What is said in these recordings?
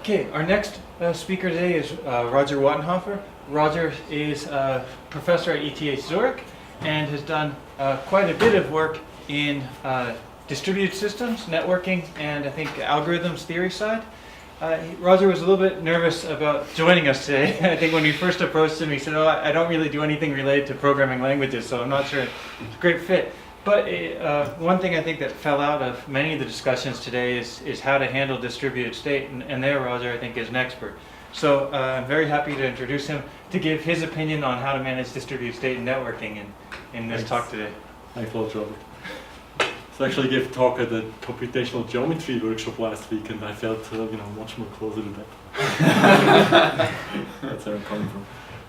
Okay, our next speaker today is Roger Wattenhofer. Roger is a professor at ETH Zurich and has done quite a bit of work in distributed systems, networking, and I think algorithms theory side. Roger was a little bit nervous about joining us today. I think when we first approached him, he said, "Oh, I don't really do anything related to programming languages, so I'm not sure it's a great fit." But one thing I think that fell out of many of the discussions today is how to handle distributed state, and there Roger I think is an expert. So I'm very happy to introduce him to give his opinion on how to manage distributed state and networking in this talk today. Thanks a lot, Robert. So I actually gave a talk at the computational geometry workshop last week, and I felt much more closer to that. That's where I'm coming from.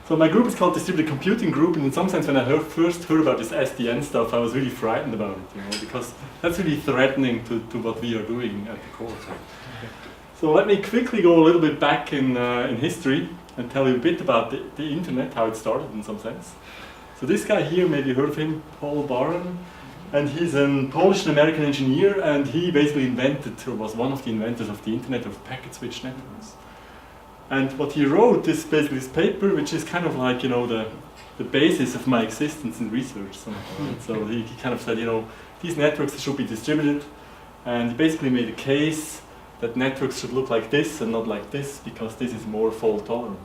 So my group is called Distributed Computing Group, and in some sense when I first heard about this SDN stuff, I was really frightened about it, because that's really threatening to what we are doing at the core. So let me quickly go a little bit back in history and tell you a bit about the internet, how it started in some sense. So this guy here, maybe you heard of him, Paul Baran, and he's a Polish and American engineer, and he basically invented, or was one of the inventors of the internet of packet switch networks. And what he wrote is basically this paper, which is kind of like, the basis of my existence in research. So he kind of said, these networks should be distributed, and he basically made a case that networks should look like this and not like this, because this is more fault tolerant.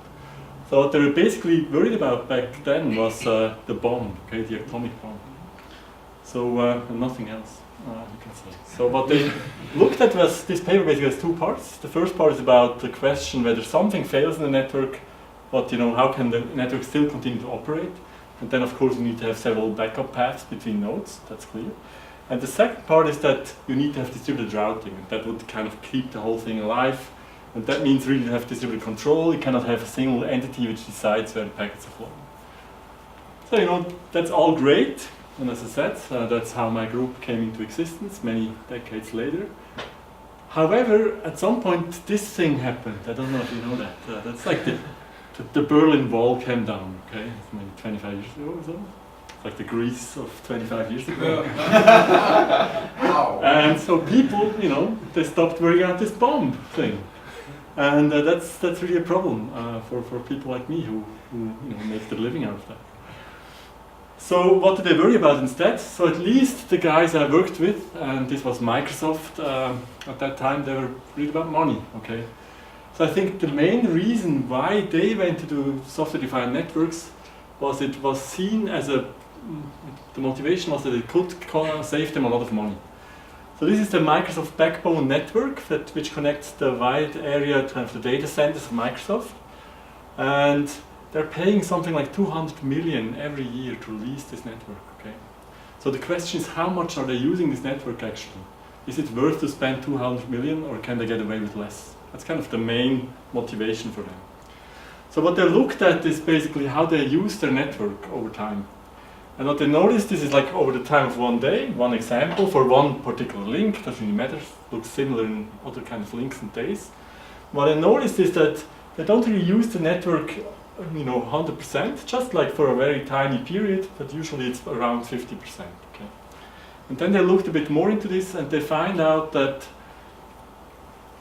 So what they were basically worried about back then was the bomb, the atomic bomb. So, and nothing else, you can say. So what they looked at was, this paper basically has two parts. The first part is about the question whether something fails in the network, but how can the network still continue to operate? And then of course you need to have several backup paths between nodes, that's clear. And the second part is that you need to have distributed routing, and that would kind of keep the whole thing alive. And that means really to have distributed control. You cannot have a single entity which decides where the packets are flowing. So that's all great. And as I said, that's how my group came into existence many decades later. However, at some point this thing happened. I don't know if you know that. That's like the Berlin Wall came down, It's maybe 25 years ago or so. It's like the Greece of 25 years ago. And so people, they stopped worrying about this bomb thing. And that's really a problem for people like me who make their living out of that. So what did they worry about instead? So at least the guys I worked with, and this was Microsoft at that time, they were worried about money, So I think the main reason why they went to do software-defined networks was it was seen as the motivation was that it could save them a lot of money. So this is the Microsoft Backbone network which connects the wide area to the data centers of Microsoft. And they're paying something like 200 million every year to release this network, So the question is, how much are they using this network actually? Is it worth to spend 200 million, or can they get away with less? That's kind of the main motivation for them. So what they looked at is basically how they use their network over time. And what they noticed, this is like over the time of one day, one example for one particular link, doesn't really matter, looks similar in other kind of links and days. What I noticed is that they don't really use the network 100%, just like for a very tiny period, but usually it's around 50%. And then they looked a bit more into this, and they find out that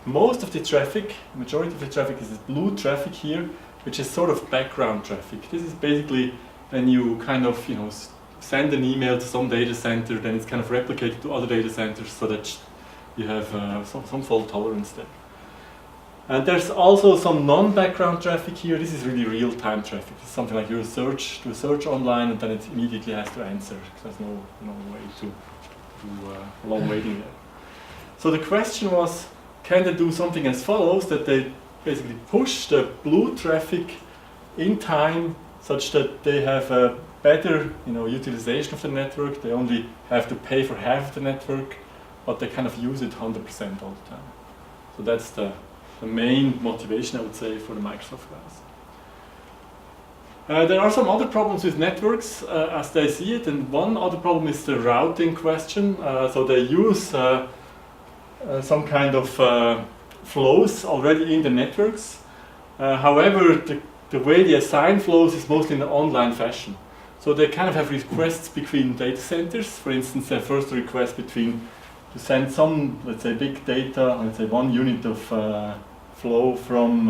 most of the traffic, majority of the traffic, is this blue traffic here, which is sort of background traffic. This is basically when you kind of send an email to some data center, then it's kind of replicated to other data centers so that you have some fault tolerance there. And there's also some non-background traffic here. This is really real-time traffic. It's something like you do a search online, and then it immediately has to answer. There's no way to do a long waiting there. So the question was, can they do something as follows, that they basically push the blue traffic in time such that they have a better utilization of the network. They only have to pay for half of the network, but they kind of use it 100% all the time. So that's the main motivation, I would say, for the Microsoft guys. There are some other problems with networks as they see it, and one other problem is the routing question. So they use some kind of flows already in the networks. However, the way they assign flows is mostly in an online fashion. So they kind of have requests between data centers. For instance, they first request to send some, let's say, big data, let's say 1 unit of flow from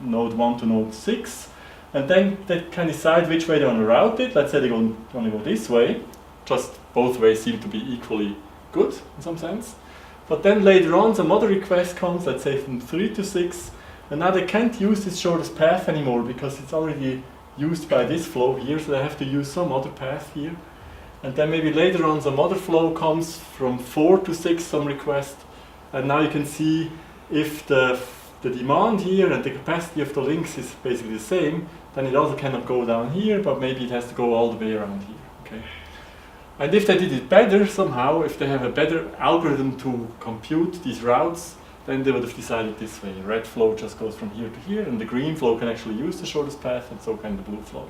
node 1 to node 6, and then they can decide which way they want to route it. Let's say they want to go this way, just both ways seem to be equally good in some sense. But then later on some other request comes, let's say from 3 to 6, and now they can't use this shortest path anymore because it's already used by this flow here, so they have to use some other path here. And then maybe later on some other flow comes from 4 to 6, some request, and now you can see if the demand here and the capacity of the links is basically the same, then it also cannot go down here, but maybe it has to go all the way around here. Okay. And if they did it better somehow, if they have a better algorithm to compute these routes, then they would have decided this way. Red flow just goes from here to here, and the green flow can actually use the shortest path, and so can the blue flow.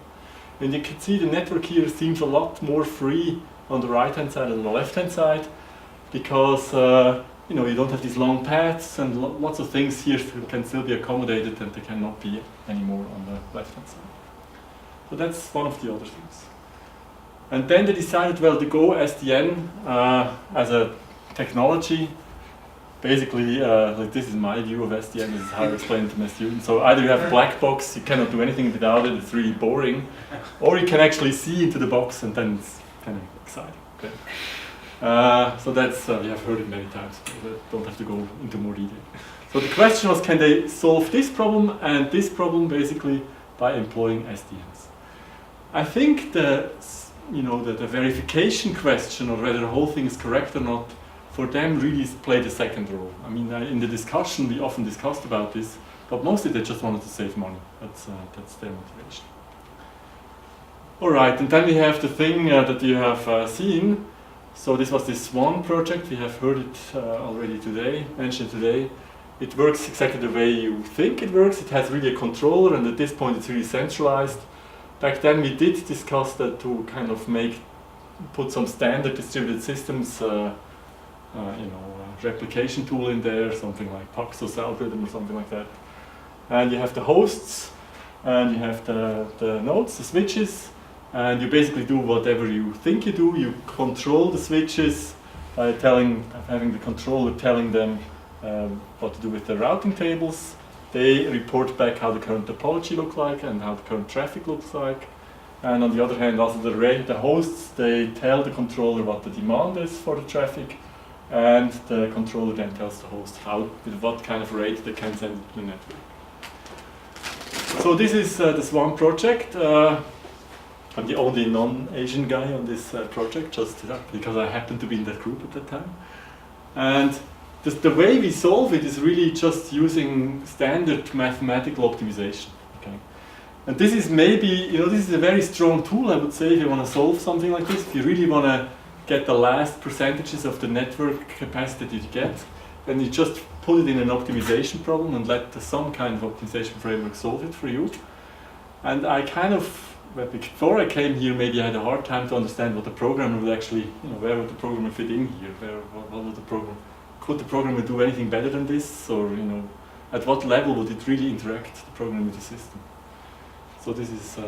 And you can see the network here seems a lot more free on the right-hand side than on the left-hand side, because you don't have these long paths, and lots of things here can still be accommodated, and they cannot be anymore on the left-hand side. So that's one of the other things. And then they decided, well, to go SDN as a technology. Basically, like this is my view of SDN, this is how I explain it to my students. So either you have a black box, you cannot do anything without it, it's really boring, or you can actually see into the box, and then it's kind of exciting. Okay. So that's, we have heard it many times, but I don't have to go into more detail. So the question was, can they solve this problem and this problem basically by employing SDNs? I think the verification question, or whether the whole thing is correct or not, for them really played a second role. I mean, in the discussion we often discussed about this, but mostly they just wanted to save money. That's their motivation. All right, and then we have the thing that you have seen. So this was this one project. We have heard it already today, mentioned today. It works exactly the way you think it works. It has really a controller, and at this point it's really centralized. Back then we did discuss that to kind of put some standard distributed systems replication tool in there, something like Paxos algorithm or something like that. And you have the hosts, and you have the nodes, the switches, and you basically do whatever you think you do. You control the switches by having the controller telling them what to do with the routing tables. They report back how the current topology looks like and how the current traffic looks like. And on the other hand, also the hosts, they tell the controller what the demand is for the traffic, and the controller then tells the host with what kind of rate they can send it to the network. So this is this one project. I'm the only non-Asian guy on this project, just because I happened to be in that group at that time. And the way we solve it is really just using standard mathematical optimization. Okay? And this is maybe, this is a very strong tool, I would say, if you want to solve something like this. If you really want to get the last percentages of the network capacity that you get, then you just put it in an optimization problem and let some kind of optimization framework solve it for you. And I before I came here, maybe I had a hard time to understand what the programmer would actually, where would the programmer fit in here? What would the programmer, could the programmer do anything better than this? Or, at what level would it really interact, the program, with the system? So this is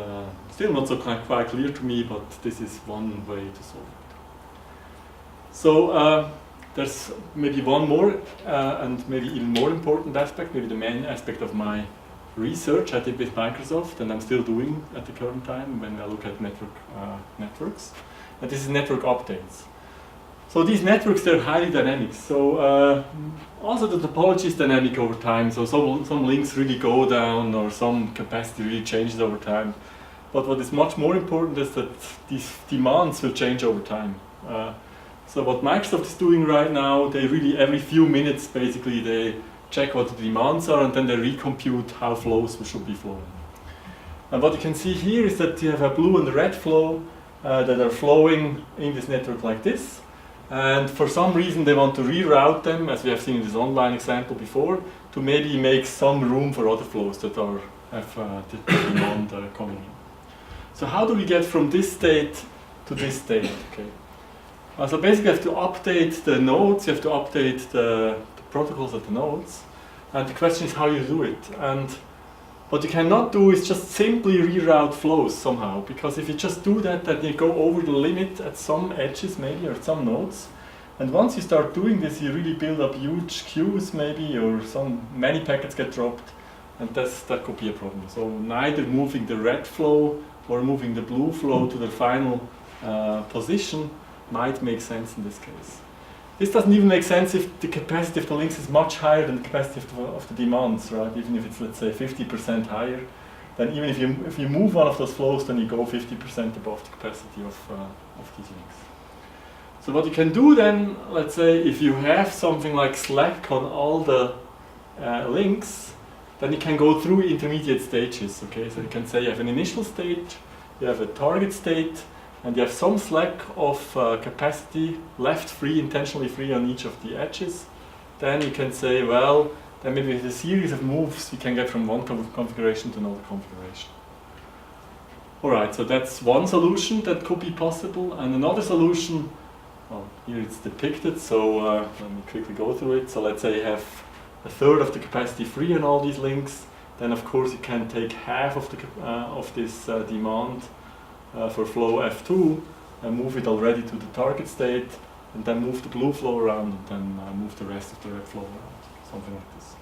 still not so quite clear to me, but this is one way to solve it. So there's maybe one more and maybe even more important aspect, maybe the main aspect of my research I did with Microsoft, and I'm still doing at the current time when I look at networks. And this is network updates. So these networks, they're highly dynamic. So also the topology is dynamic over time. So some links really go down, or some capacity really changes over time. But what is much more important is that these demands will change over time. So what Microsoft is doing right now, they really every few minutes basically they check what the demands are, and then they recompute how flows should be flowing. And what you can see here is that you have a blue and a red flow that are flowing in this network like this. And for some reason they want to reroute them, as we have seen in this online example before, to maybe make some room for other flows that have the demand coming in. So how do we get from this state to this state? Okay. So basically you have to update the nodes, you have to update the protocols at the nodes, and the question is how you do it. And what you cannot do is just simply reroute flows somehow, because if you just do that, then you go over the limit at some edges maybe, or at some nodes, And once you start doing this, you really build up huge queues maybe, or many packets get dropped, and that could be a problem. So neither moving the red flow or moving the blue flow to the final position might make sense in this case. This doesn't even make sense if the capacity of the links is much higher than the capacity of the demands, right? Even if it's, let's say, 50% higher, then even if you move one of those flows, then you go 50% above the capacity of these links. So what you can do then, let's say, if you have something like slack on all the links, then you can go through intermediate stages, okay? So you can say you have an initial stage, you have a target state, and you have some slack of capacity left free, intentionally free on each of the edges. Then you can say, well, then maybe with a series of moves you can get from one configuration to another configuration. Alright, so that's one solution that could be possible. And another solution, well, here it's depicted, so let me quickly go through it. So let's say you have a third of the capacity free on all these links. Then of course you can take half of this demand for flow F2 and move it already to the target state, and then move the blue flow around, and then move the rest of the red flow around, something like this.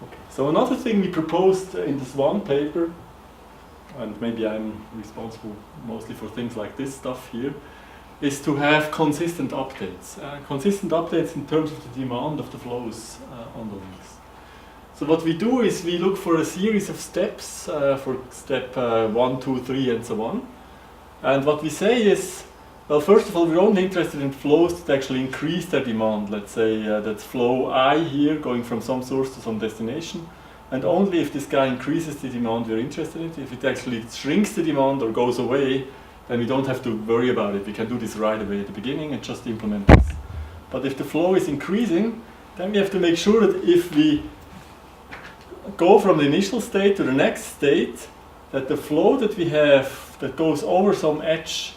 Okay. So another thing we proposed in this one paper, and maybe I'm responsible mostly for things like this stuff here, is to have consistent updates. Consistent updates in terms of the demand of the flows on the links. So what we do is we look for a series of steps, for step 1, 2, 3 and so on. And what we say is, well, first of all, we're only interested in flows that actually increase their demand. Let's say that's flow I here going from some source to some destination. And only if this guy increases the demand we're interested in it. If it actually shrinks the demand or goes away, then we don't have to worry about it. We can do this right away at the beginning and just implement this. But if the flow is increasing, then we have to make sure that if we go from the initial state to the next state, that the flow that we have that goes over some edge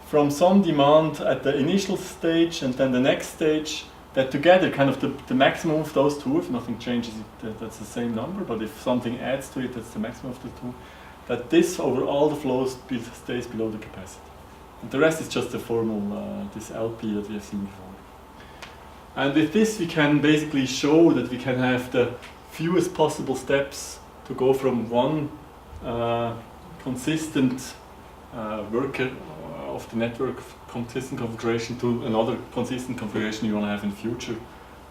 from some demand at the initial stage and then the next stage, that together kind of the maximum of those two, if nothing changes it, that's the same number, but if something adds to it, that's the maximum of the two, that this over all the flows stays below the capacity. And the rest is just the formal, this LP that we have seen before. And with this we can basically show that we can have the fewest possible steps to go from one consistent worker of the network, consistent configuration, to another consistent configuration you want to have in the future,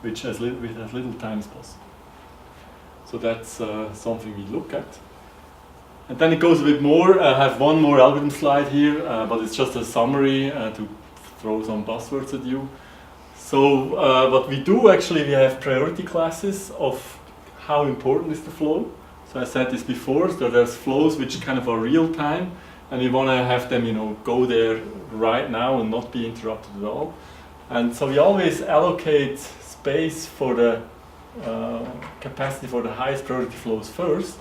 which with as little time as possible. So that's something we look at. And then it goes a bit more. I have one more algorithm slide here, but it's just a summary to throw some buzzwords at you. So what we do actually, we have priority classes of how important is the flow. So I said this before, so there's flows which kind of are real time, and we want to have them, go there right now and not be interrupted at all. And so we always allocate space for the capacity for the highest priority flows first,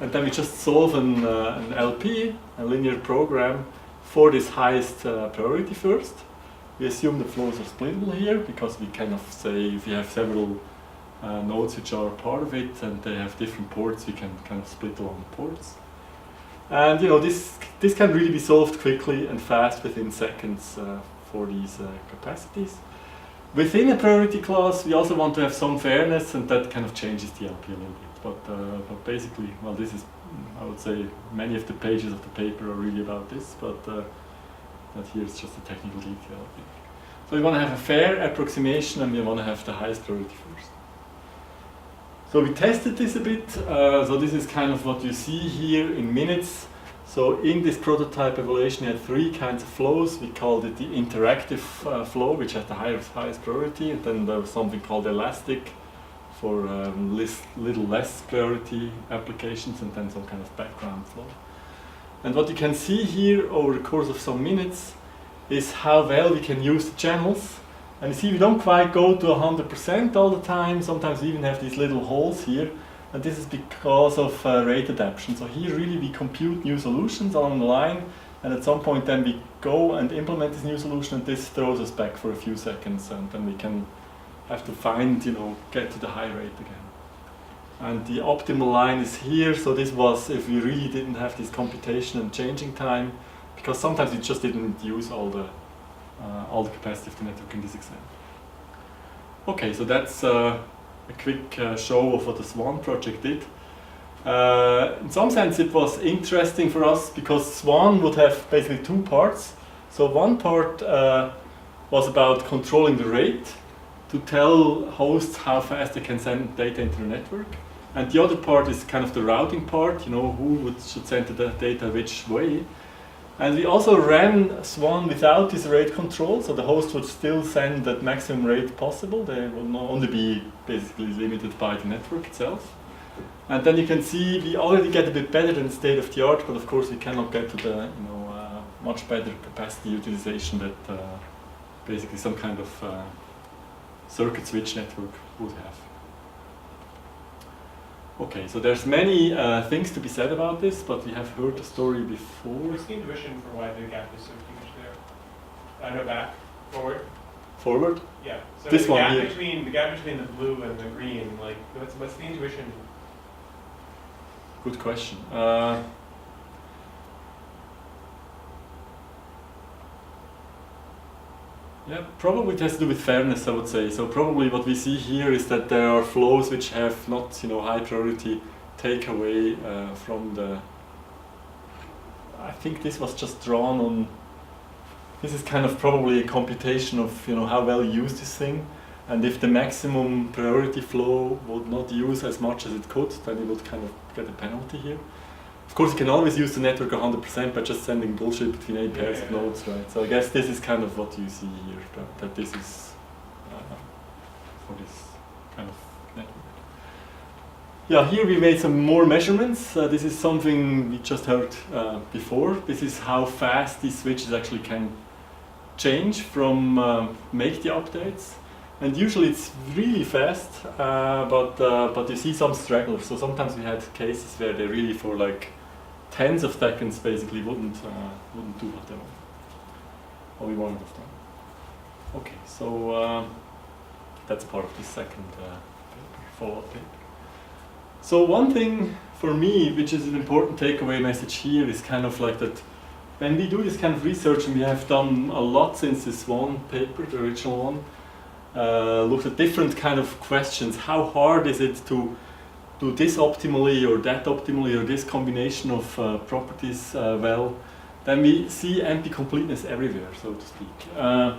and then we just solve an LP, a linear program, for this highest priority first. We assume the flows are splittable here, because we kind of say if you have several nodes which are part of it and they have different ports, we can kind of split along the ports. And this can really be solved quickly and fast within seconds for these capacities. Within a priority class, we also want to have some fairness, and that kind of changes the LP a little bit. But basically, well, this is, I would say, many of the pages of the paper are really about this, but that here is just a technical detail, I think. So we want to have a fair approximation, and we want to have the highest priority first. So we tested this a bit. So this is kind of what you see here in minutes. So in this prototype evaluation, we had three kinds of flows. We called it the interactive flow, which had the highest priority, and then there was something called elastic for little less priority applications, and then some kind of background flow. And what you can see here over the course of some minutes is how well we can use the channels. And you see, we don't quite go to 100% all the time. Sometimes we even have these little holes here. And this is because of rate adaptation. So here really we compute new solutions along the line, and at some point then we go and implement this new solution, and this throws us back for a few seconds, and then we can have to find, get to the high rate again. And the optimal line is here. So this was if we really didn't have this computation and changing time, because sometimes we just didn't use all the all the capacity of the network in this example. Okay, so that's a quick show of what the Swan project did. In some sense it was interesting for us because Swan would have basically two parts. So one part was about controlling the rate to tell hosts how fast they can send data into the network. And the other part is kind of the routing part, you know, who should send the data which way. And we also ran Swan without this rate control, so the host would still send that maximum rate possible. They will not only be basically limited by the network itself. And then you can see we already get a bit better than state of the art, but of course we cannot get to the much better capacity utilization that basically some kind of circuit switch network would have. Okay, so there's many things to be said about this, but we have heard the story before. What's the intuition for why the gap is so huge there? I know back, forward. Forward? Yeah. So This the one gap here. between the blue and the green, like what's the intuition? Good question. Yeah, probably it has to do with fairness, I would say. So probably what we see here is that there are flows which have not, high priority takeaway from the. I think this was just drawn on. This is kind of probably a computation of how well you use this thing, and if the maximum priority flow would not use as much as it could, then it would kind of get a penalty here. Of course, you can always use the network 100% by just sending bullshit between 8 pairs of nodes, right? So I guess this is kind of what you see here, that this is for this kind of network. Yeah, here we made some more measurements. This is something we just heard before. This is how fast these switches actually can change from make the updates. And usually it's really fast, but you see some stragglers. So sometimes we had cases where they really for like tens of seconds basically wouldn't do what they want, or we wanted of them. Okay, so that's part of the second follow-up paper. So one thing for me, which is an important takeaway message here, is kind of like that when we do this kind of research, and we have done a lot since this one paper, the original one, looked at different kind of questions. How hard is it to do this optimally or that optimally or this combination of properties well? Then we see NP completeness everywhere, so to speak. And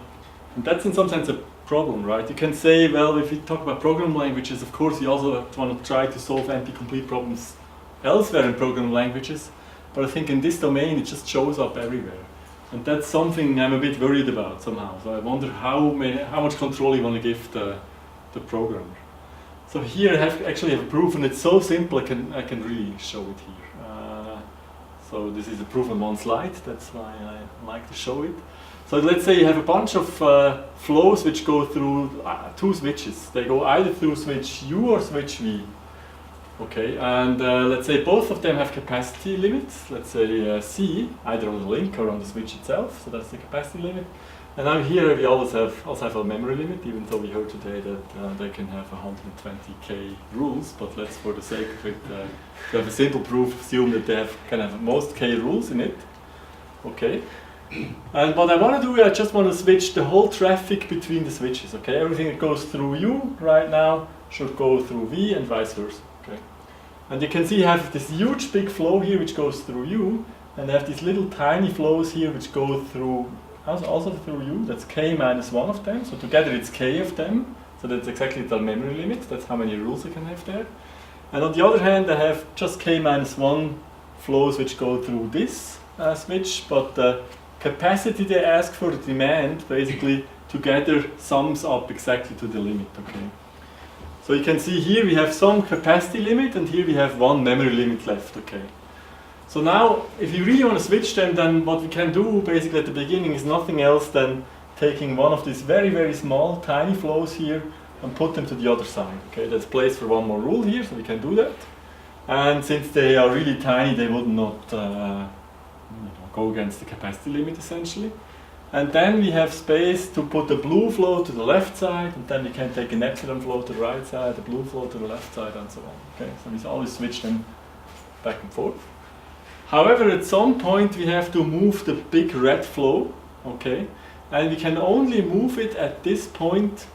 that's in some sense a problem, right? You can say, well, if we talk about programming languages, of course you also want to try to solve NP complete problems elsewhere in programming languages, but I think in this domain it just shows up everywhere. And that's something I'm a bit worried about somehow. So I wonder how much control you want to give the programmer. So here I actually have a proof, and it's so simple I can really show it here. So this is a proof on one slide. That's why I like to show it. So let's say you have a bunch of flows which go through two switches. They go either through switch U or switch V. Okay, and let's say both of them have capacity limits, let's say C, either on the link or on the switch itself, so that's the capacity limit. And now here we also have a memory limit, even though we heard today that they can have 120k rules, but let's, for the sake of it, to have a simple proof, assume that they can have most k rules in it. Okay. And what I want to do, I just want to switch the whole traffic between the switches, okay? Everything that goes through U right now should go through V and vice versa. Okay. And you can see you have this huge big flow here which goes through U, and I have these little tiny flows here which go through also through U. That's k minus one of them, so together it's k of them, so that's exactly the memory limit, that's how many rules I can have there. And on the other hand I have just k minus one flows which go through this switch, but the capacity they ask for, the demand, basically together sums up exactly to the limit, okay? So you can see here we have some capacity limit, and here we have one memory limit left, okay? So now, if you really want to switch them, then what we can do basically at the beginning is nothing else than taking one of these very, very small, tiny flows here and put them to the other side, okay? That's place for one more rule here, so we can do that. And since they are really tiny, they would not go against the capacity limit, essentially. And then we have space to put the blue flow to the left side, and then we can take an epsilon flow to the right side, the blue flow to the left side, and so on. Okay, so we always switch them back and forth. However, at some point we have to move the big red flow, okay, and we can only move it at this point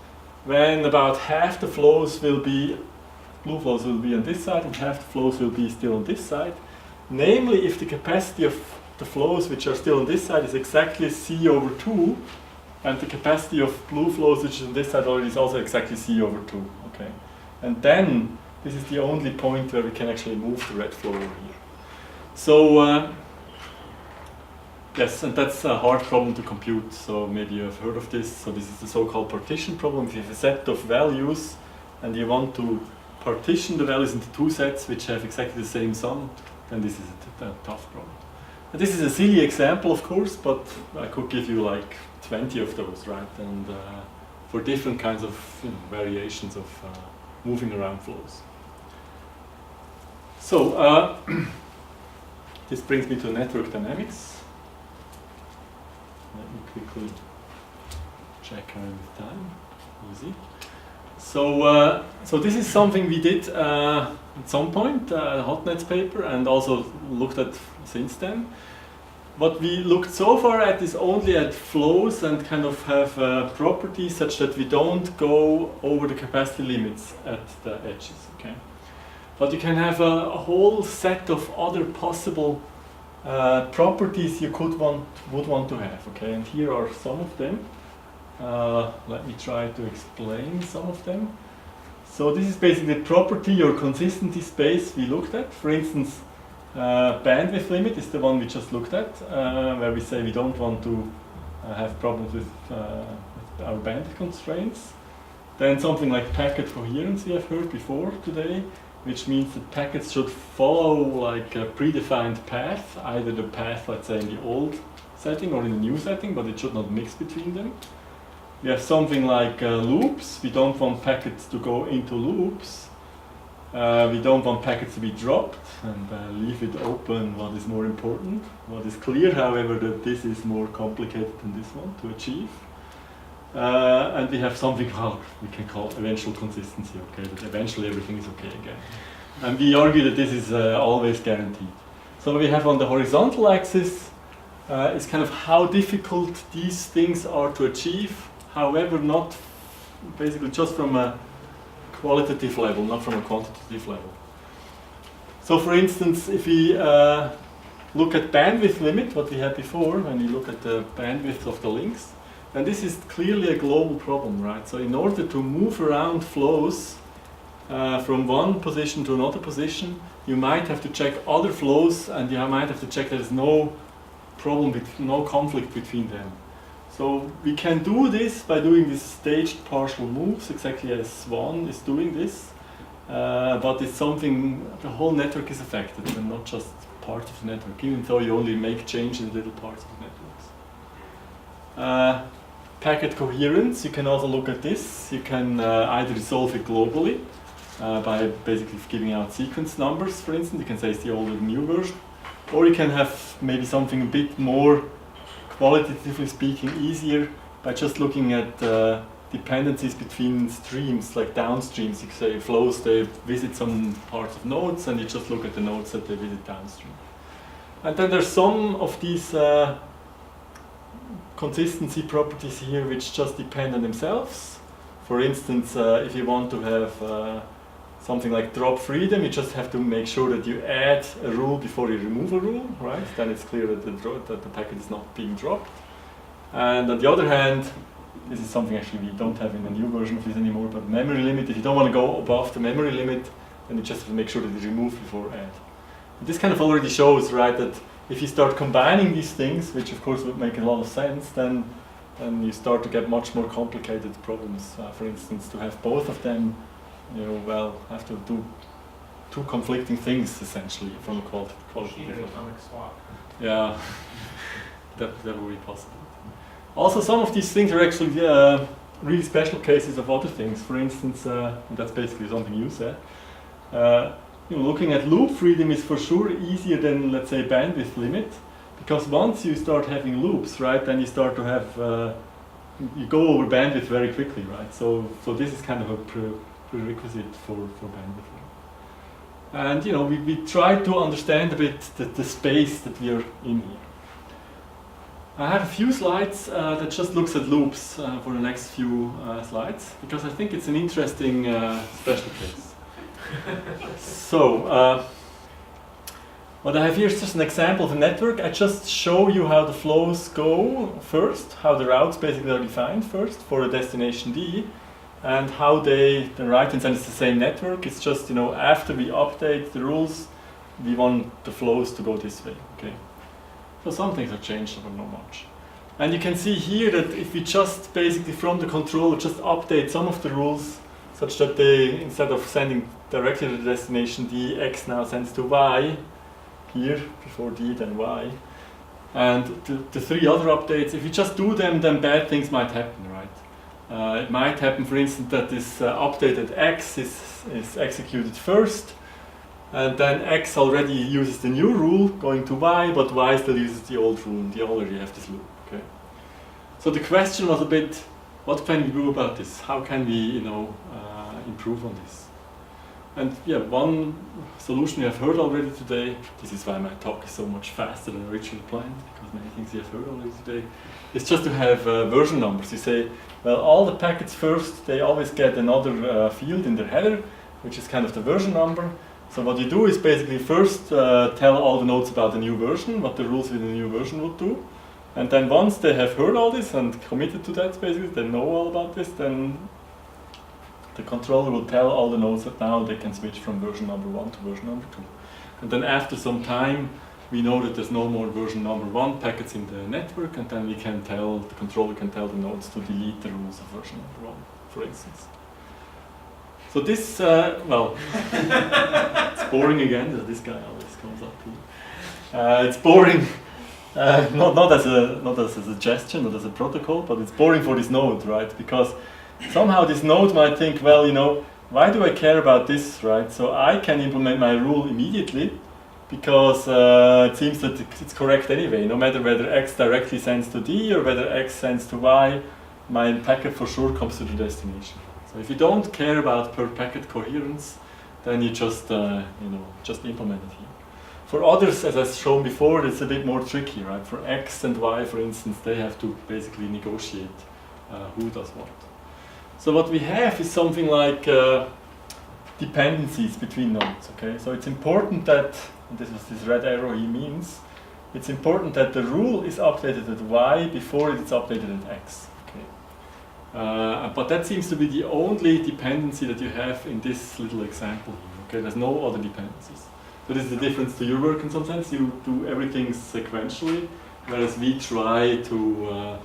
when about half the flows will be, blue flows will be on this side and half the flows will be still on this side. Namely, if the capacity of the flows which are still on this side is exactly C over 2, and the capacity of blue flows which is on this side already is also exactly C over 2. Okay, and then this is the only point where we can actually move the red flow over here. So yes, and that's a hard problem to compute. So maybe you have heard of this. So this is the so-called partition problem. If you have a set of values and you want to partition the values into two sets which have exactly the same sum, then this is a tough problem. And this is a silly example, of course, but I could give you like 20 of those, right? And for different kinds of variations of moving around flows. So this brings me to network dynamics. Let me quickly check with time. Easy. So, so this is something we did at some point, a hotnets paper, and also looked at since then. What we looked so far at is only at flows and kind of have properties such that we don't go over the capacity limits at the edges. Okay, but you can have a whole set of other possible properties you would want to have. Okay, and here are some of them. Let me try to explain some of them. So this is basically the property or consistency space we looked at. For instance, bandwidth limit is the one we just looked at, where we say we don't want to have problems with our bandwidth constraints. Then something like packet coherence we have heard before today, which means that packets should follow like a predefined path, either the path, let's say, in the old setting or in the new setting, but it should not mix between them. We have something like loops. We don't want packets to go into loops. We don't want packets to be dropped, and leave it open what is more important. What is clear, however, that this is more complicated than this one to achieve. And we have something we can call eventual consistency, okay, that eventually everything is okay again. And we argue that this is always guaranteed. So what we have on the horizontal axis is kind of how difficult these things are to achieve, however not basically just from a qualitative level, not from a quantitative level. So for instance, if we look at bandwidth limit, what we had before, when you look at the bandwidth of the links, then this is clearly a global problem, right? So in order to move around flows from one position to another position, you might have to check other flows, and you might have to check there is no problem, no conflict between them. So we can do this by doing these staged partial moves, exactly as Swan is doing this, but it's something, the whole network is affected and not just part of the network, even though you only make change in little parts of the networks. Packet coherence, you can also look at this. You can either resolve it globally by basically giving out sequence numbers, for instance. You can say it's the old or new version. Or you can have maybe something a bit more, qualitatively speaking, easier by just looking at dependencies between streams, like downstreams. You say flows, they visit some parts of nodes, and you just look at the nodes that they visit downstream. And then there's some of these consistency properties here which just depend on themselves. For instance, if you want to have something like drop freedom, you just have to make sure that you add a rule before you remove a rule, right? Then it's clear that the packet is not being dropped. And on the other hand, this is something actually we don't have in the new version of this anymore, but memory limit, if you don't want to go above the memory limit, then you just have to make sure that you remove before add. And this kind of already shows, right, that if you start combining these things, which of course would make a lot of sense, then you start to get much more complicated problems. For instance, to have both of them, you know, well, have to do two conflicting things essentially from a quality level. Swap. Yeah, that would be possible. Also, some of these things are actually really special cases of other things. For instance, and that's basically something you said. You know, looking at loop freedom is for sure easier than, let's say, bandwidth limit, because once you start having loops, right, then you start to have you go over bandwidth very quickly, right? So this is kind of a prerequisite for bandwidth. And you know, we try to understand a bit the space that we are in here. I have a few slides that just looks at loops for the next few slides, because I think it's an interesting special case. So, what I have here is just an example of a network. I just show you how the flows go first, how the routes basically are defined first for a destination D, and how the right hand side is the same network. It's just, after we update the rules, we want the flows to go this way. Okay. So some things are changed, but not much. And you can see here that if we just basically from the controller just update some of the rules such that they, instead of sending directly to the destination D, X now sends to Y, here, before D, then Y. And the three other updates, if you just do them, then bad things might happen, right? It might happen, for instance, that this updated X is executed first, and then X already uses the new rule going to Y, but Y still uses the old rule, and you already have this loop. Okay. So the question was a bit, what can we do about this? How can we, improve on this? And yeah, one solution you have heard already today, this is why my talk is so much faster than originally planned, because many things you have heard already today, is just to have version numbers. You say, well, all the packets first, they always get another field in their header, which is kind of the version number. So what you do is basically first tell all the nodes about the new version, what the rules with the new version would do. And then once they have heard all this and committed to that, basically, they know all about this, then the controller will tell all the nodes that now they can switch from version number 1 to version number 2. And then after some time, we know that there's no more version number 1 packets in the network, and then the controller can tell the nodes to delete the rules of version number 1, for instance. So this, it's boring again, this guy always comes up here. It's boring, not as a suggestion, not as a protocol, but it's boring for this node, right? Because somehow this node might think, well, why do I care about this, right? So I can implement my rule immediately, because it seems that it's correct anyway. No matter whether X directly sends to D or whether X sends to Y, my packet for sure comes to the destination. So if you don't care about per packet coherence, then you just implement it here. For others, as I've shown before, it's a bit more tricky, right? For X and Y, for instance, they have to basically negotiate who does what. So what we have is something like dependencies between nodes. Okay, so it's important that, and this is this red arrow he means, it's important that the rule is updated at Y before it's updated at X. But that seems to be the only dependency that you have in this little example here. Okay, there's no other dependencies. So this is the difference to your work in some sense. You do everything sequentially, whereas we try to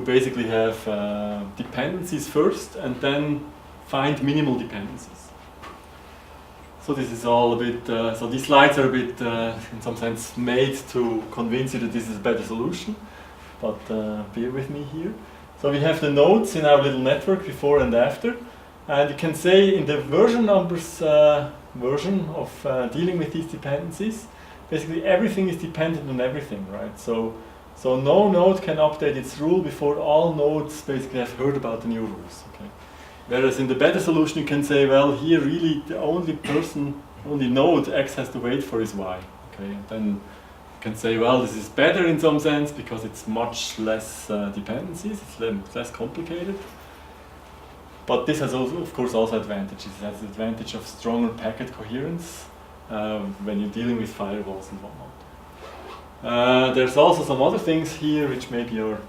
basically have dependencies first and then find minimal dependencies. So this is all a bit. So these slides are a bit, in some sense, made to convince you that this is a better solution. But bear with me here. So we have the nodes in our little network before and after, and you can say in the version numbers version of dealing with these dependencies, basically everything is dependent on everything, right? So no node can update its rule before all nodes basically have heard about the new rules. Okay. Whereas in the better solution you can say, well, here really the only node X has to wait for is Y. Okay, and then can say, well, this is better in some sense because it's much less dependencies, it's less complicated. But this has also, of course, also advantages. It has the advantage of stronger packet coherence when you're dealing with firewalls and whatnot. There's also some other things here which maybe are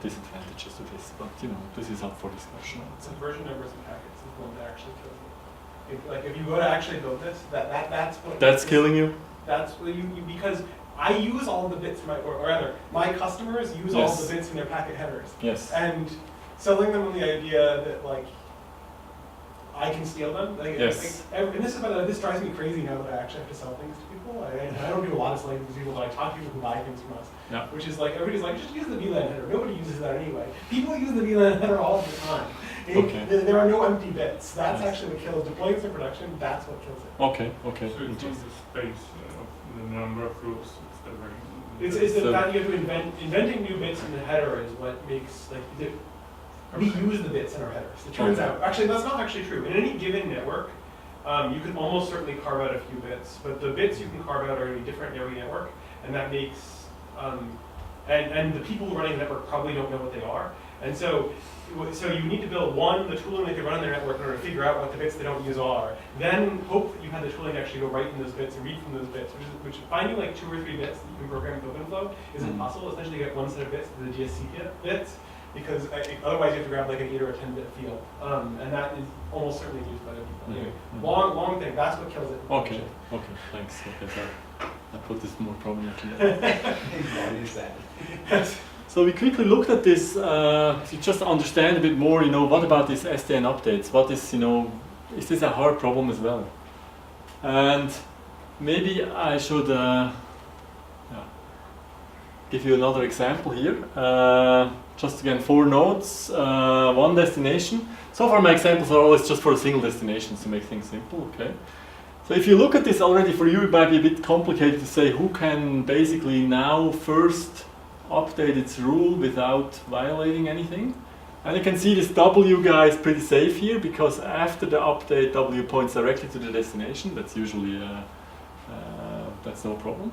disadvantages to this, but this is up for discussion. So version numbers and packets is one that actually kills you. If you go to actually build this, that's what. That's killing you. That's what you because I use all the bits, or rather, my customers use all the bits in their packet headers. Yes. And selling them on the idea that I can steal them. Yes. And this drives me crazy now that I actually have to sell things to people. I don't do a lot of selling to people, but I talk to people who buy things from us. Yeah. Which is everybody's just use the VLAN header. Nobody uses that anyway. People use the VLAN header all the time. Okay. There are no empty bits. That's actually what kills. Deploying to production, that's what kills it. Okay. So it's just the space of the number of rules. It's the value of inventing new bits in the header is what makes we use the bits in our headers. It turns out, actually, that's not actually true. In any given network, you can almost certainly carve out a few bits, but the bits you can carve out are in a different in every network, and that makes and the people running the network probably don't know what they are. And so you need to build, one, the tooling they can run in their network in order to figure out what the bits they don't use are. Then hope that you have the tooling to actually go write from those bits and read from those bits, which finding like 2 or 3 bits that you can program with OpenFlow is impossible. Essentially, you get one set of bits, the GSC bits, because otherwise you have to grab like an 8 or a 10-bit field, and that is almost certainly used by other people. Anyway, long thing. That's what kills it. Okay, thanks. Okay, so I put this more prominently. So we quickly looked at this to just understand a bit more. What about these SDN updates? What is is this a hard problem as well? And maybe I should give you another example here. Just again, 4 nodes, 1 destination. So far my examples are always just for a single destination to make things simple, okay? So if you look at this already, for you it might be a bit complicated to say who can basically now first update its rule without violating anything. And you can see this W guy is pretty safe here, because after the update W points directly to the destination. That's usually, that's no problem.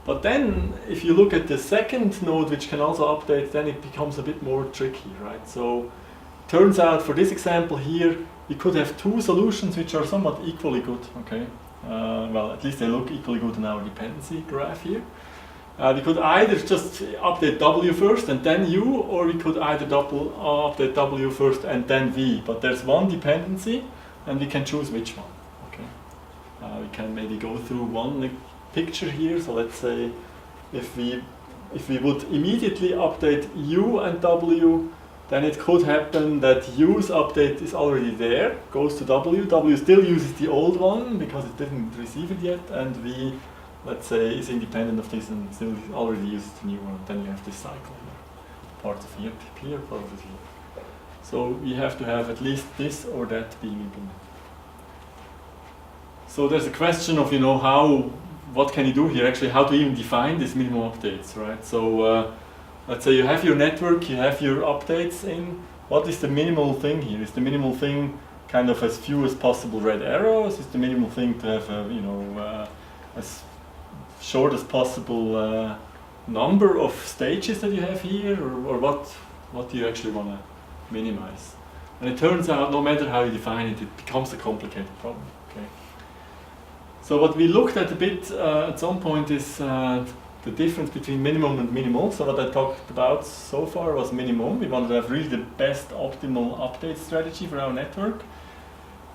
But then, if you look at the second node, which can also update, then it becomes a bit more tricky, right? So, turns out for this example here, you could have 2 solutions which are somewhat equally good, okay? Well, at least they look equally good in our dependency graph here. We could either just update W first and then U, or we could either update W first and then V. But there's one dependency, and we can choose which one, okay? We can maybe go through one picture here. So let's say if we would immediately update U and W, then it could happen that U's update is already there, goes to W. W still uses the old one because it didn't receive it yet, and V, let's say, is independent of this and still already uses the new one. Then you have this cycle here. Part of here, part of here. So we have to have at least this or that being implemented. So there's a question of, what can you do here? Actually, how to even define these minimum updates, right? So let's say you have your network, you have your updates in. What is the minimal thing here? Is the minimal thing kind of as few as possible red arrows? Is the minimal thing to have as short as possible number of stages that you have here, or what do you actually want to minimize? And it turns out, no matter how you define it, it becomes a complicated problem. Okay. So what we looked at a bit at some point is the difference between minimum and minimal. So what I talked about so far was minimum. We wanted to have really the best optimal update strategy for our network.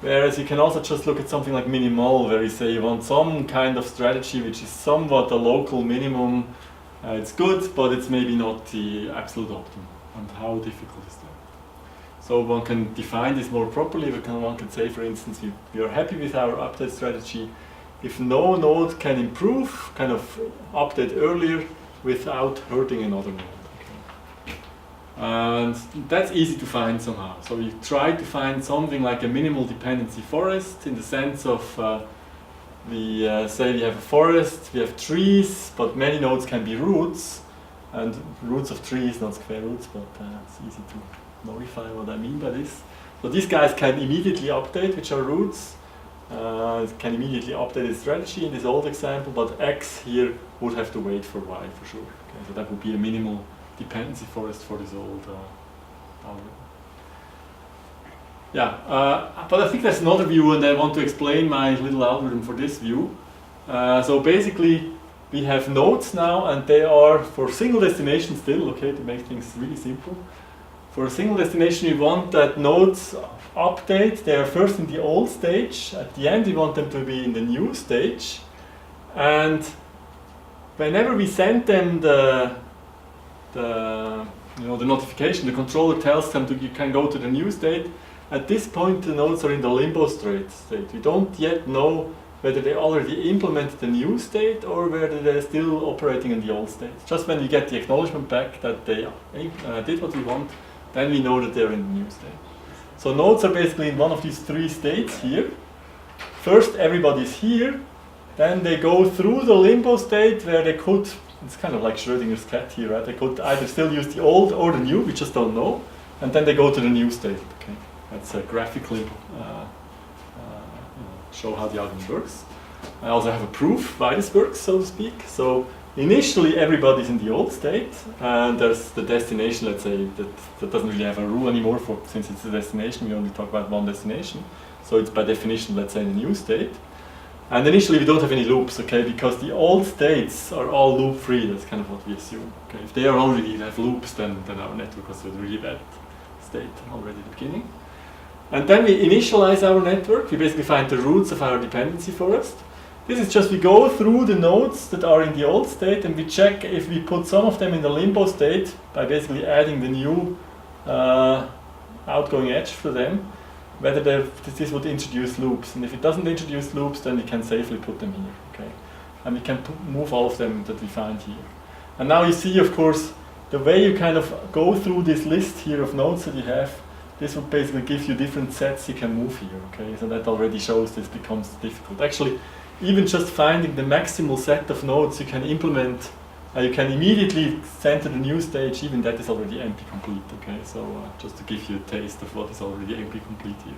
Whereas you can also just look at something like minimal, where you say you want some kind of strategy which is somewhat a local minimum. It's good, but it's maybe not the absolute optimum. And how difficult is that? So one can define this more properly. One can say, for instance, we are happy with our update strategy if no node can improve, kind of update earlier without hurting another node. And that's easy to find somehow. So we try to find something like a minimal dependency forest, in the sense of we say we have a forest, we have trees, but many nodes can be roots, and roots of trees, not square roots, but it's easy to modify what I mean by this. So these guys can immediately update, which are roots, can immediately update its strategy in this old example, but X here would have to wait for Y for sure. Okay, so that would be a minimal dependency forest for this old algorithm. Yeah, but I think there's another view, and I want to explain my little algorithm for this view. So basically, we have nodes now, and they are for single destination still, okay, to make things really simple. For a single destination, we want that nodes update. They are first in the old stage. At the end, we want them to be in the new stage. And whenever we send them the notification, the controller tells them you can go to the new state. At this point, the nodes are in the limbo state. We don't yet know whether they already implemented the new state or whether they're still operating in the old state. Just when we get the acknowledgement back that they did what we want, then we know that they're in the new state. So nodes are basically in one of these 3 states here. First, everybody's here. Then they go through the limbo state where they could, it's kind of like Schrödinger's cat here, right? They could either still use the old or the new, we just don't know. And then they go to the new state. Okay, that's graphically show how the algorithm works. I also have a proof why this works, so to speak. So initially everybody's in the old state, and there's the destination, let's say, that doesn't really have a rule anymore, since it's a destination, we only talk about one destination. So it's by definition, let's say, in a new state. And initially we don't have any loops, okay, because the old states are all loop-free, that's kind of what we assume. Okay? If they are already have loops, then our network was a really bad state already at the beginning. And then we initialize our network, we basically find the roots of our dependency forest. This is just, we go through the nodes that are in the old state and we check if we put some of them in the limbo state by basically adding the new outgoing edge for them, whether this would introduce loops. And if it doesn't introduce loops, then we can safely put them here, okay? And we can move all of them that we find here. And now you see, of course, the way you kind of go through this list here of nodes that you have, this would basically give you different sets you can move here, okay? So that already shows this becomes difficult. Actually, even just finding the maximal set of nodes you can implement, you can immediately send to the new stage, even that is already NP complete, okay? So just to give you a taste of what is already NP complete here.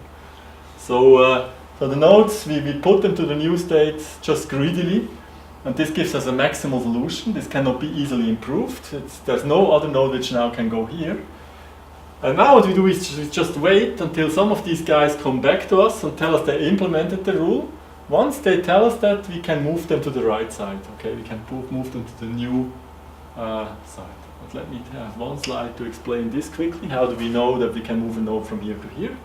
So, so the nodes, we put them to the new state just greedily, and this gives us a maximal solution. This cannot be easily improved. There's no other node which now can go here. And now what we do is just wait until some of these guys come back to us and tell us they implemented the rule. Once they tell us that, we can move them to the right side. Okay, we can move them to the new side. But let me have one slide to explain this quickly. How do we know that we can move a node from here to here?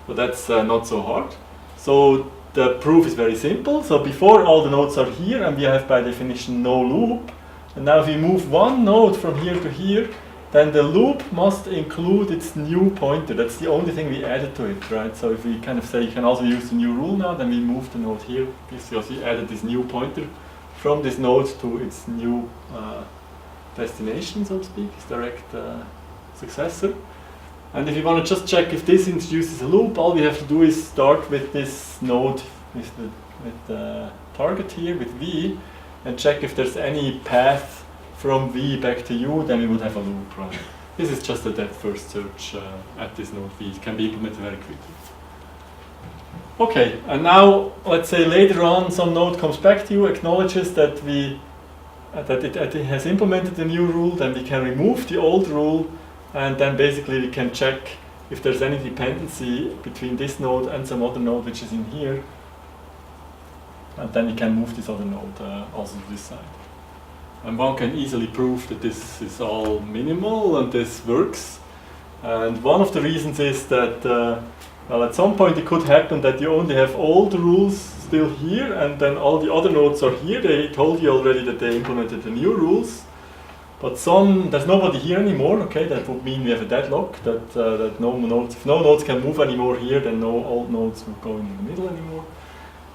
But that's not so hard. So the proof is very simple. So before all the nodes are here, and we have by definition no loop. And now if we move one node from here to here, then the loop must include its new pointer. That's the only thing we added to it, right? So if we kind of say you can also use the new rule now, then we move the node here because we added this new pointer from this node to its new destination, so to speak, its direct successor. And if you want to just check if this introduces a loop, all we have to do is start with this node with the target here, with V, and check if there's any path from V back to U, then we would have a loop, right? This is just a depth first search at this node V. It can be implemented very quickly. Okay, and now let's say later on some node comes back to you, acknowledges that that it has implemented the new rule, then we can remove the old rule, and then basically we can check if there's any dependency between this node and some other node which is in here, and then we can move this other node also to this side. And one can easily prove that this is all minimal and this works. And one of the reasons is that, well, at some point it could happen that you only have all the rules still here, and then all the other nodes are here. They told you already that they implemented the new rules. But there's nobody here anymore, okay? That would mean we have a deadlock, that no nodes, if no nodes can move anymore here, then no old nodes will go in the middle anymore.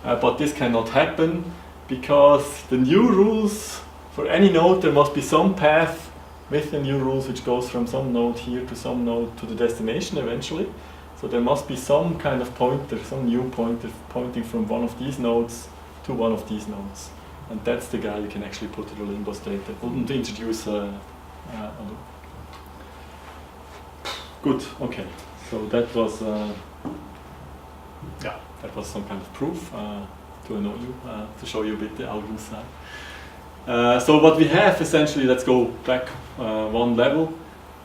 But this cannot happen because the new rules, for any node, there must be some path with the new rules which goes from some node here to some node to the destination eventually. So there must be some kind of pointer, some new pointer pointing from one of these nodes to one of these nodes. And that's the guy you can actually put to the limbo state that wouldn't introduce a loop. Good, okay. So that was, that was some kind of proof to annoy you, to show you a bit the algorithm side. So what we have essentially, let's go back one level.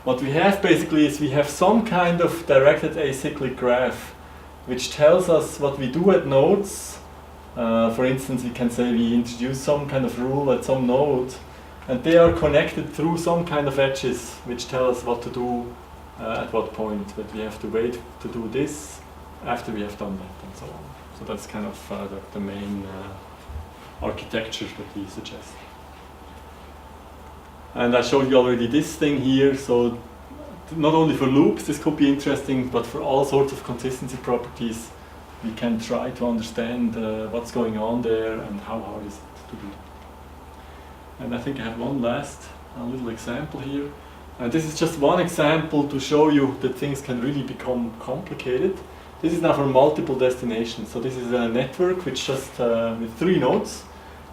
What we have basically is we have some kind of directed acyclic graph which tells us what we do at nodes. For instance, we can say we introduce some kind of rule at some node, and they are connected through some kind of edges which tell us what to do at what point, but we have to wait to do this after we have done that and so on. So that's kind of the main architecture that we suggest. And I showed you already this thing here, so not only for loops this could be interesting, but for all sorts of consistency properties we can try to understand what's going on there and how hard is it to do. And I think I have one last little example here. And this is just one example to show you that things can really become complicated. This is now for multiple destinations. So this is a network which just with 3 nodes,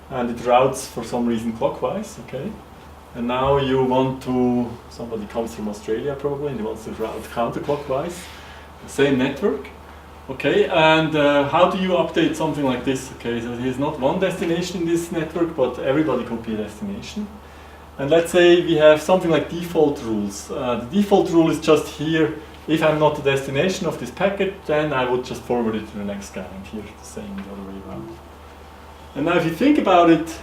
and it routes for some reason clockwise, okay? And now you want to, somebody comes from Australia probably, and he wants to route counterclockwise, the same network. Okay, and how do you update something like this? Okay, so there's not one destination in this network, but everybody could be a destination. And let's say we have something like default rules. The default rule is just here, if I'm not the destination of this packet, then I would just forward it to the next guy, and here the same the other way around. And now if you think about it,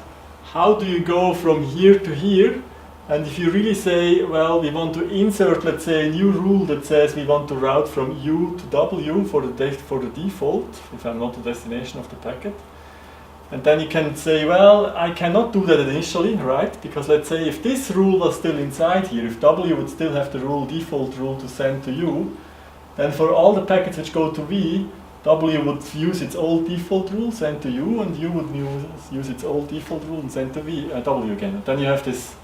how do you go from here to here? And if you really say, well, we want to insert, let's say, a new rule that says we want to route from U to W for the default, if I'm not the destination of the packet. And then you can say, well, I cannot do that initially, right? Because let's say if this rule was still inside here, if W would still have the default rule to send to U, then for all the packets which go to V, W would use its old default rule, send to U, and U would use its old default rule and send to W again. And then you have this,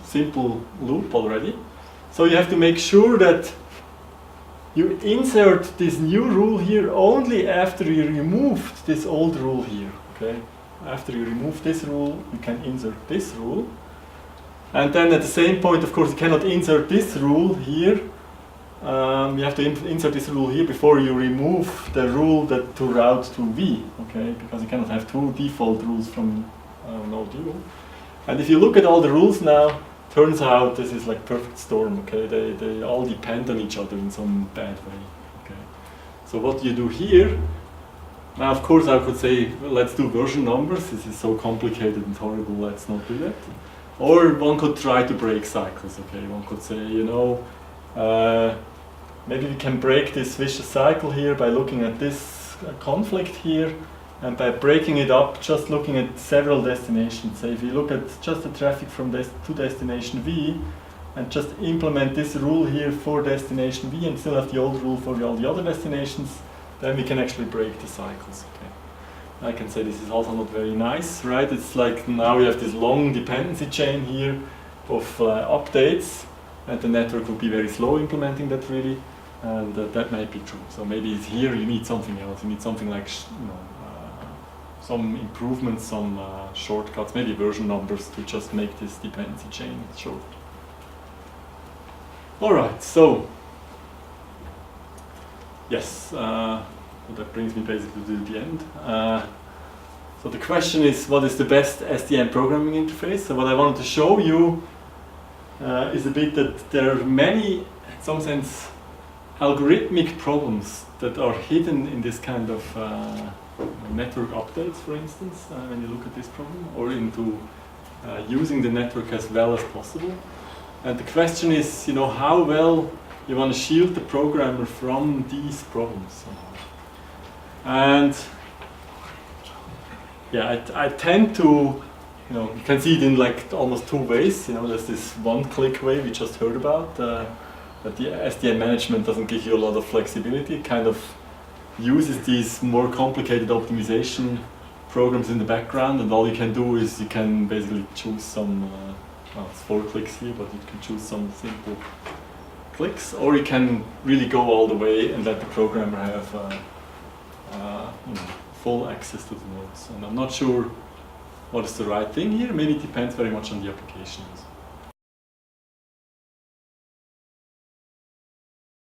simple loop already. So you have to make sure that you insert this new rule here only after you removed this old rule here. Okay? After you remove this rule, you can insert this rule. And then at the same point, of course, you cannot insert this rule here. You have to insert this rule here before you remove the rule that to route to V. Okay? Because you cannot have two default rules from node U. And if you look at all the rules now, turns out this is like perfect storm, okay? They all depend on each other in some bad way, okay? So what you do here, now of course I could say, well, let's do version numbers, this is so complicated and horrible, let's not do that. Or one could try to break cycles, okay? One could say, maybe we can break this vicious cycle here by looking at this conflict here, and by breaking it up, just looking at several destinations. Say if you look at just the traffic from to destination V, and just implement this rule here for destination V, and still have the old rule for all the other destinations, then we can actually break the cycles. Okay. I can say this is also not very nice, right? It's like now we have this long dependency chain here of updates, and the network will be very slow implementing that really, and that might be true. So maybe here you need something else. You need something like some improvements, some shortcuts, maybe version numbers to just make this dependency chain short. Alright, so yes, so that brings me basically to the end. So the question is, what is the best SDN programming interface? So what I wanted to show you is a bit that there are many, in some sense, algorithmic problems that are hidden in this kind of network updates, for instance, when you look at this problem, or into using the network as well as possible. And the question is, how well you want to shield the programmer from these problems. And yeah, I tend to, you can see it in like almost two ways. There's this one-click way we just heard about, that the SDN management doesn't give you a lot of flexibility. It kind of uses these more complicated optimization programs in the background, and all you can do is you can basically choose some, well, it's 4 clicks here, but you can choose some simple clicks, or you can really go all the way and let the programmer have full access to the nodes. And I'm not sure what is the right thing here. Maybe it depends very much on the applications.